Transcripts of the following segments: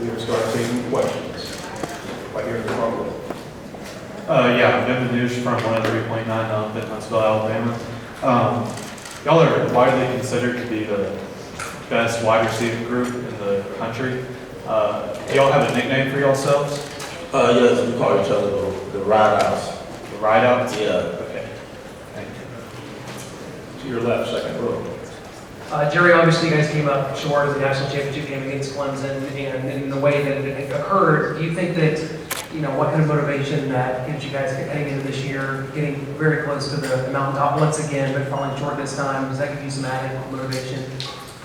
We will start taking questions. Right here in the front row. Yeah, I'm Devin Douche from 103.9 in Huntsville, Alabama. Y'all are widely considered to be the best wide receiver group in the country. Do y'all have a nickname for yourselves? Yes, we call each other the Ride Outs. The Ride Outs? Yeah. Okay. Thank you. To your left, second row. Jerry, obviously you guys came up short of the national championship game against Clemson, and in the way that it occurred, do you think that, what kind of motivation that gives you guys heading into this year, getting very close to the mountaintop once again, but falling short this time, does that give you some added motivation?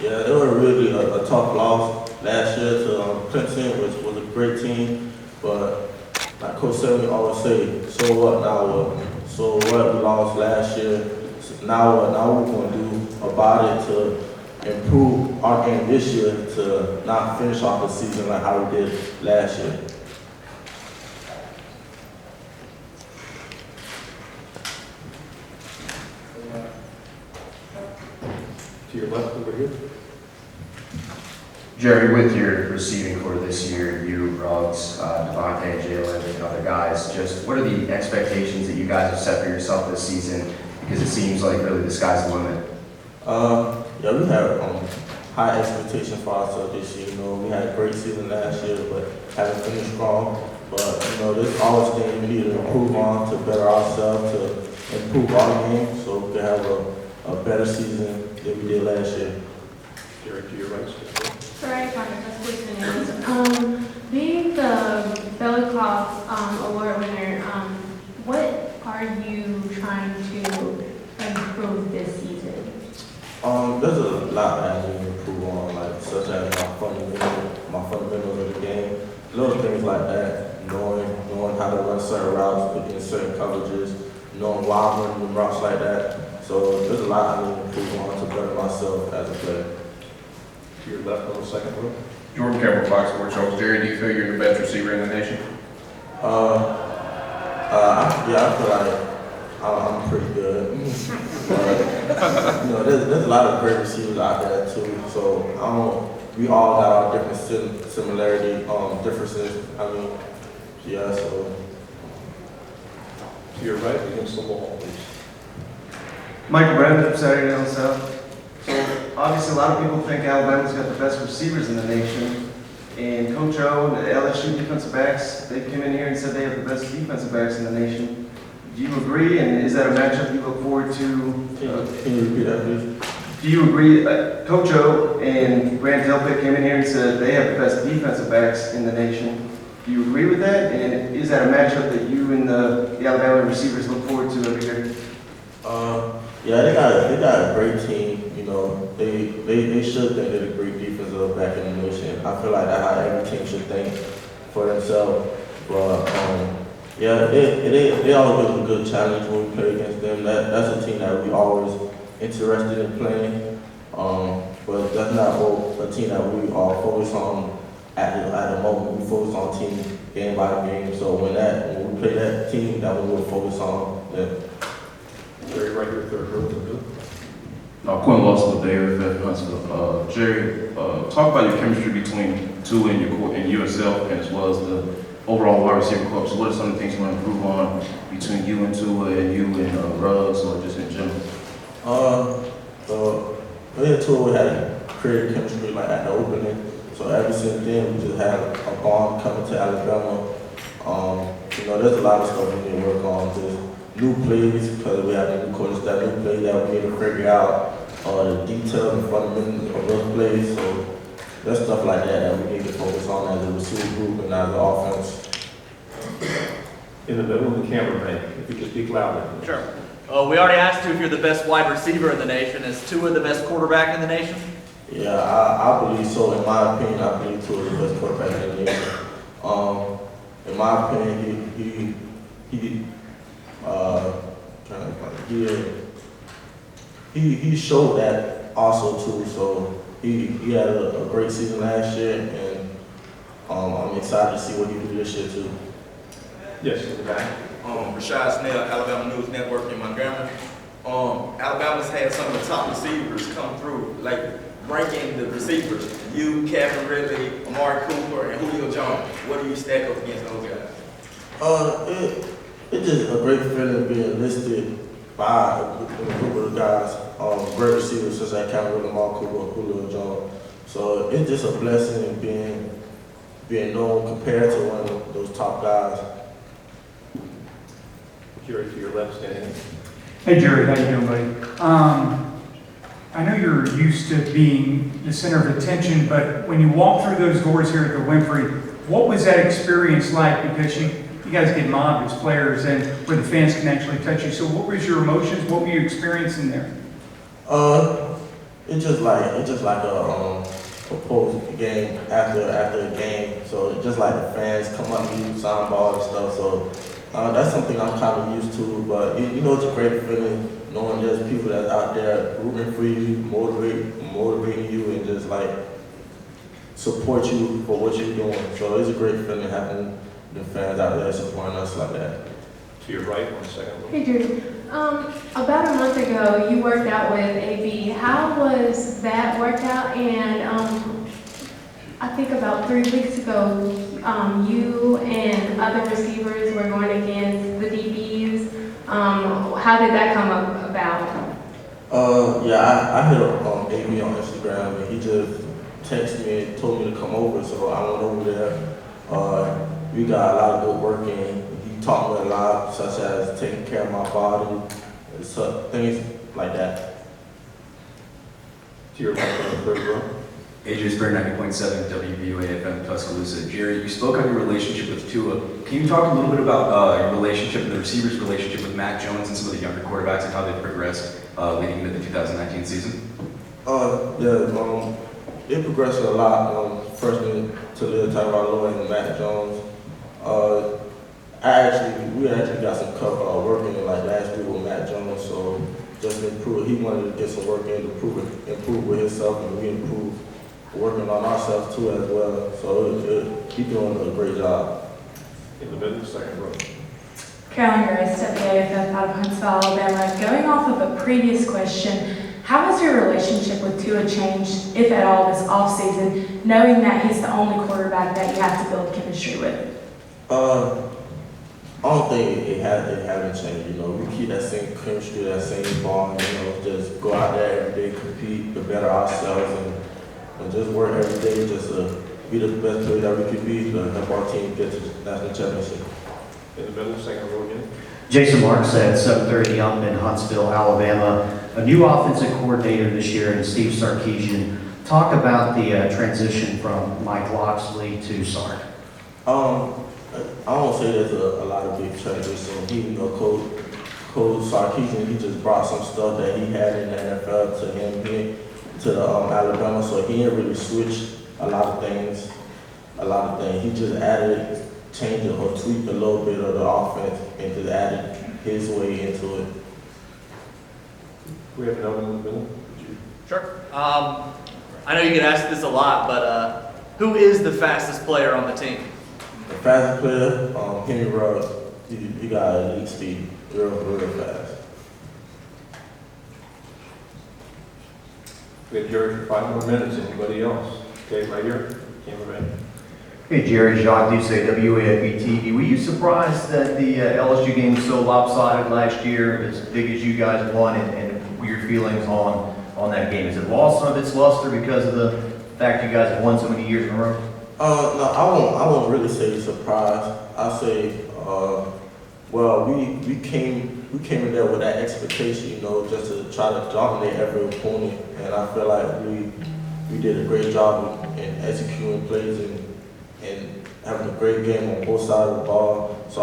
Yeah, it was really a tough loss last year to Clemson, which was a great team, but like Coach Selby always say, so what, now what? So what, we lost last year, now what? Now what we're going to do about it to improve our game this year to not finish off the season like how we did last year. To your left over here. Jerry, with your receiving core this year, you, Ruggs, Devontae, Jalen, and other guys, just what are the expectations that you guys have set for yourself this season? Because it seems like really the sky's the limit. Yeah, we have high expectations for ourselves this year. We had a great season last year, but haven't finished strong. But there's always things we need to improve on to better ourselves, to improve our game, so we can have a better season than we did last year. Jerry, to your right. Sorry, that's please. Being the Belly Cloth award winner, what are you trying to improve this season? There's a lot that I need to improve on, like such as my fundamentals of the game, little things like that. Knowing how to run certain routes, picking certain coverages, knowing why I'm running routes like that. So there's a lot I need to improve on to better myself as a player. To your left on the second row. Jordan Campbell, Fox Sports Shows. Jerry, do you feel you're the best receiver in the nation? I feel like I'm pretty good. There's a lot of great receivers out there too. So we all got our different differences. So. To your right against the wall, please. Michael Brandon from Saturday Down South. So obviously a lot of people think Alabama's got the best receivers in the nation. And Coach O and the LSU defensive backs, they came in here and said they have the best defensive backs in the nation. Do you agree? And is that a matchup you look forward to? Can you repeat that, please? Do you agree? Coach O and Grant Delpit came in here and said they have the best defensive backs in the nation. Do you agree with that? And is that a matchup that you and the Alabama receivers look forward to every year? Yeah, they got a great team. They should think they're the great defensive back in the nation. I feel like that's how every team should think for themselves. But yeah, they always give us a good challenge when we play against them. That's a team that we always interested in playing. But that's not a team that we are focused on at the moment. We focus on team game by game. So when we play that team, that we will focus on them. Jerry, right here, third row. Quinn Lawson with the AFF Huntsville. Jerry, talk about your chemistry between Tua and yourself, as well as the overall wide receiver corps. So what are some of the things you want to improve on between you and Tua and you and Ruggs, or just in general? Me and Tua had created chemistry like at the opening. So ever since then, we just had a bond coming to Alabama. There's a lot of stuff we need to work on. Just new plays, because we have new coaches that new plays that we need to figure out. The details and fundamentals of those plays. So there's stuff like that we need to focus on as a receiver group and as an offense. In the middle of the cameraman, if you could speak louder. Sure. We already asked you if you're the best wide receiver in the nation. Is Tua the best quarterback in the nation? Yeah, I believe so. In my opinion, I believe Tua is the best quarterback in the nation. In my opinion, he showed that also too. So he had a great season last year, and I'm excited to see what he do this year too. Yes, in the back. Rashad Snell, Alabama News Network in Montgomery. Alabama's had some of the top receivers come through, like ranking the receivers. You, Kevin Ridley, Amari Cooper, and what do you stack up against those guys? It's just a great feeling being listed by a group of guys, great receivers such as Cameron Lamar Cooper, Julio Jones. So it's just a blessing being known compared to one of those top guys. Jerry, to your left, standing. Hey Jerry, how you doing, buddy? I know you're used to being the center of attention, but when you walk through those doors here at the Winfrey, what was that experience like? Because you guys get mobbed as players, and where the fans can actually touch you. So what was your emotions? What were you experiencing there? It's just like a post game after a game. So it's just like the fans come up to you, sign ball and stuff. So that's something I'm kind of used to. But you know, it's a great feeling knowing there's people that's out there rooting for you, motivating you, and just like support you for what you're doing. So it's a great feeling having the fans out there supporting us like that. To your right on the second row. Hey, Jeudy. About a month ago, you worked out with AB. How was that workout? And I think about 3 weeks ago, you and other receivers were going against the DBs. How did that come about? I hit up AB on Instagram, and he just texted me and told me to come over. So I went over there. We got a lot of good work in. He taught me a lot, such as taking care of my body, and things like that. To your left on the third row. AJ Spring 90.7 WVUA FM Tuscaloosa. Jerry, you spoke on your relationship with Tua. Can you talk a little bit about your relationship and the receivers' relationship with Mac Jones and some of the younger quarterbacks and how they progressed leading into the 2019 season? It progressed a lot. Freshman to Lil Tyler and Mac Jones. We actually got some working like last week with Matt Jones, so just improve. He wanted to get some work in to improve with himself, and we improved working on ourselves too as well. So he's doing a great job. In the middle, second row. Carolyn Grace, WAFF out of Huntsville, Alabama. Going off of a previous question, how has your relationship with Tua changed, if at all, this offseason, knowing that he's the only quarterback that you have to build chemistry with? I don't think it hasn't changed. You know, we keep that same chemistry, that same bond. You know, just go out there every day, compete to better ourselves, and just work every day just to be the best player that we could be to help our team get to the national championship. In the middle, second row again. Jason Marks at 730 up in Huntsville, Alabama. A new offensive coordinator this year in Steve Sarkisian. Talk about the transition from Mike Loxley to Sark. I don't say there's a lot of big transition. He, Coach Sarkisian, he just brought some stuff that he had in the NFL to him here to the Alabama, so he didn't really switch a lot of things. He just added, changed it or tweaked a little bit of the offense and just added his way into it. We have another one in the middle. Sure. I know you get asked this a lot, but who is the fastest player on the team? The fastest player, Henry Ruggs, he got elite speed, real fast. We have Jerry for 5 more minutes. Anybody else? Okay, right here. Cameraman. Hey Jerry, Jacques Duce, WAFB TV. Were you surprised that the LSU game was so lopsided last year, as big as you guys won, and what were your feelings on that game? Is it lost some of its luster because of the fact you guys have won so many years in a row? No, I won't really say surprised. I say, we came in there with that expectation, you know, just to try to dominate every opponent, and I feel like we did a great job in executing plays and having a great game on both sides of the ball. So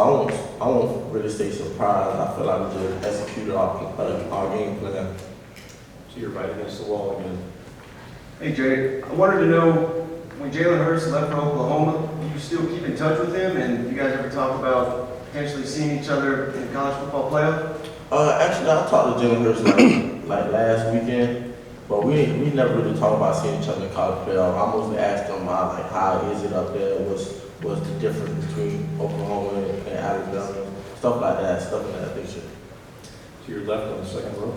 I won't really say surprised. I feel like we just executed our game plan. So you're right against the wall again. Hey Jay, I wanted to know, when Jalen Hurts left for Oklahoma, do you still keep in touch with him? And you guys ever talk about potentially seeing each other in the college football playoff? Actually, I talked to Jalen Hurts like last weekend, but we never really talked about seeing each other in college playoff. I mostly asked him how is it up there, what's the difference between Oklahoma and Alabama, stuff like that, stuff in that nature. To your left on the second row.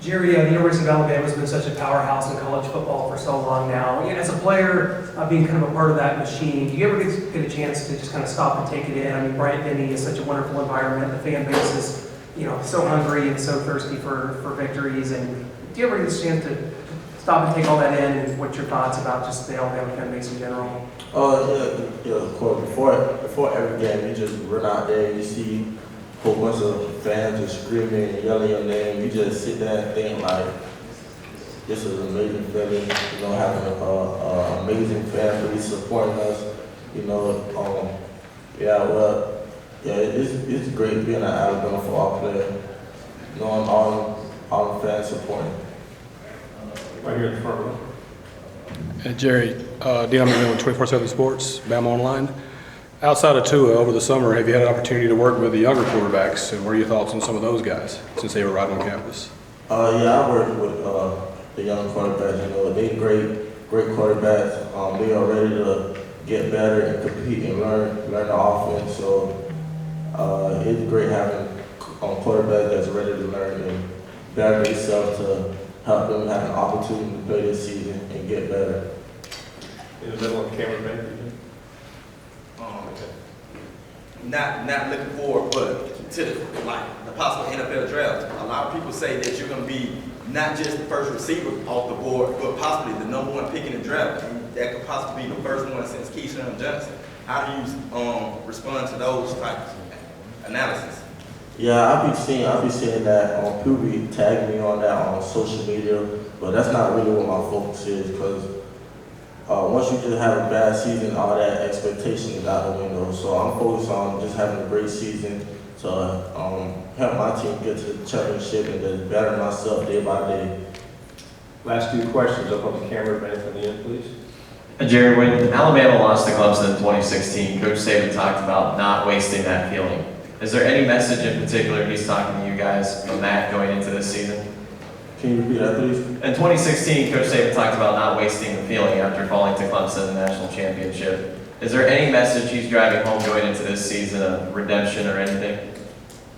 Jerry, the University of Alabama has been such a powerhouse in college football for so long now. As a player, being kind of a part of that machine, do you ever get a chance to just kind of stop and take it in? I mean, Bryant-Denny is such a wonderful environment. The fan base is, so hungry and so thirsty for victories. And do you ever get a chance to stop and take all that in? And what's your thoughts about just the Alabama fan base in general? Yeah, of course. Before every game, you just run out there and you see a whole bunch of fans just screaming and yelling your name. You just sit there and think like, this is an amazing feeling, having an amazing fan base supporting us, it's great being an Alabama football player, knowing all the fans supporting. Right here in the front row. Jerry, Dean McMillan with 24/7 Sports, Bama Online. Outside of Tua, over the summer, have you had an opportunity to work with the younger quarterbacks, and what are your thoughts on some of those guys since they were right on campus? I worked with the young quarterbacks. They're great quarterbacks. They are ready to get better and compete and learn the offense. So it's great having quarterbacks that's ready to learn and better themselves to help them have an opportunity to play this season and get better. In the middle of the camera, man. Not looking forward, but to the possible NFL draft. A lot of people say that you're going to be not just the first receiver off the board, but possibly the number one pick in the draft. And that could possibly be the first one since Keyshawn Johnson. How do you respond to those types of analysis? Yeah, I'll be seeing that on people be tagging me on that on social media, but that's not really what my focus is because once you just have a bad season, all that expectation is out the window. So I'm focused on just having a great season to help my team get to the championship and just better myself day by day. Last two questions up on the camera, man, from the end, please. Jerry, when Alabama lost to Clemson in 2016, Coach Saban talked about not wasting that feeling. Is there any message in particular he's talking to you guys from that going into this season? Can you repeat that, please? In 2016, Coach Saban talked about not wasting the feeling after falling to Clemson in the national championship. Is there any message he's driving home going into this season of redemption or anything?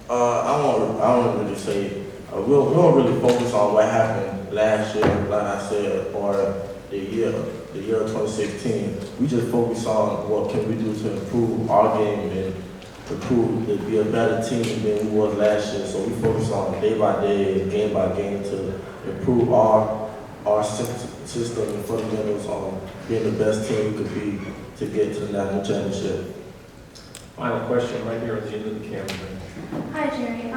I won't really say. We don't really focus on what happened last year, like I said, or the year 2016. We just focus on what can we do to improve our game and improve to be a better team than we was last year. So we focus on day by day, game by game to improve our system and fundamentals on being the best team we could be to get to the national championship. Final question right here at the end of the camera. Hi, Jerry.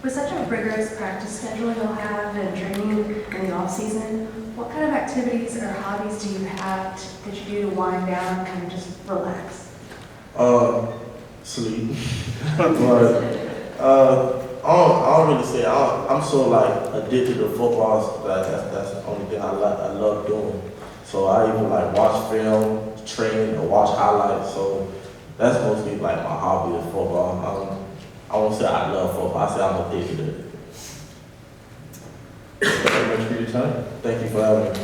With such a rigorous practice schedule you'll have and training in the off-season, what kind of activities or hobbies do you have that you do to wind down and kind of just relax? Sleep. But I don't really say. I'm so addicted to football. That's the only thing I love doing. So I even watch film, train, or watch highlights. So that's mostly my hobby is football. I won't say I love football. I say I'm addicted to it. Thank you very much for your time. Thank you for having me.